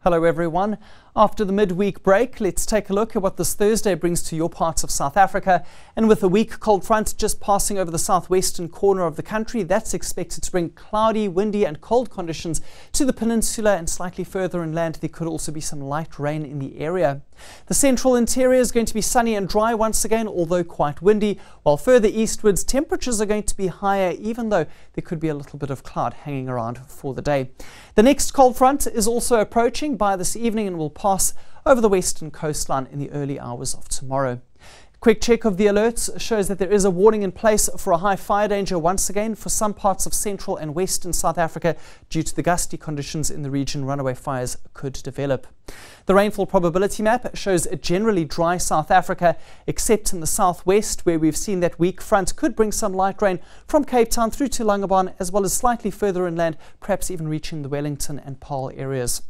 Hello everyone. After the midweek break, let's take a look at what this Thursday brings to your parts of South Africa. And with a weak cold front just passing over the southwestern corner of the country, that's expected to bring cloudy, windy and cold conditions to the peninsula, and slightly further inland there could also be some light rain in the area. The central interior is going to be sunny and dry once again, although quite windy, while further eastwards temperatures are going to be higher, even though there could be a little bit of cloud hanging around for the day. The next cold front is also approaching by this evening and will pass over the western coastline in the early hours of tomorrow. Quick check of the alerts shows that there is a warning in place for a high fire danger once again for some parts of central and western South Africa due to the gusty conditions in the region. Runaway fires could develop. The rainfall probability map shows a generally dry South Africa, except in the southwest, where we've seen that weak front could bring some light rain from Cape Town through to Langebaan, as well as slightly further inland, perhaps even reaching the Wellington and Paarl areas.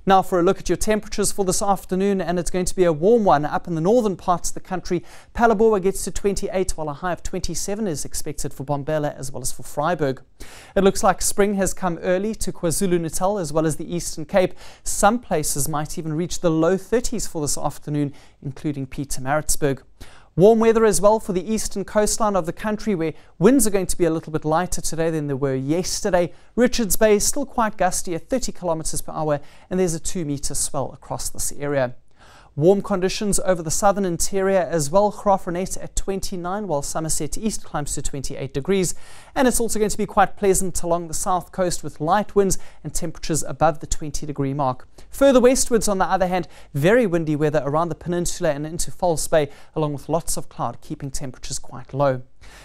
Now for a look at your temperatures for this afternoon, and it's going to be a warm one up in the northern parts of the country. Phalaborwa gets to 28, while a high of 27 is expected for Bombela as well as for Vryburg. It looks like spring has come early to KwaZulu-Natal as well as the Eastern Cape. Some places might even reach the low 30s for this afternoon, including Pietermaritzburg. Warm weather as well for the eastern coastline of the country, where winds are going to be a little bit lighter today than they were yesterday. Richards Bay is still quite gusty at 30 kilometers per hour, and there's a 2-meter swell across this area. Warm conditions over the southern interior as well. Graaff-Reinet at 29, while Somerset East climbs to 28 degrees. And it's also going to be quite pleasant along the south coast with light winds and temperatures above the 20-degree mark. Further westwards, on the other hand, very windy weather around the peninsula and into False Bay, along with lots of cloud, keeping temperatures quite low.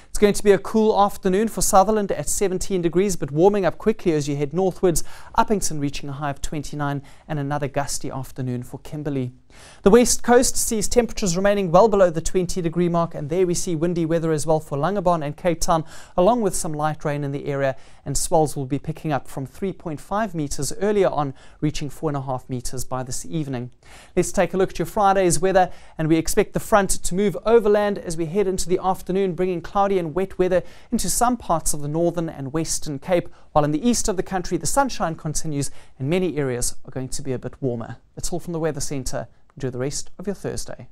It's going to be a cool afternoon for Sutherland at 17 degrees, but warming up quickly as you head northwards. Uppington reaching a high of 29, and another gusty afternoon for Kimberley. The west coast sees temperatures remaining well below the 20-degree mark, and there we see windy weather as well for Langebaan and Cape Town, along with some light rain in the area, and swells will be picking up from 3.5 meters earlier on, reaching 4.5 meters by this evening. Let's take a look at your Friday's weather, and we expect the front to move overland as we head into the afternoon, bringing cloudy and wet weather into some parts of the northern and western Cape, while in the east of the country the sunshine continues and many areas are going to be a bit warmer. That's all from the Weather Centre. Enjoy the rest of your Thursday.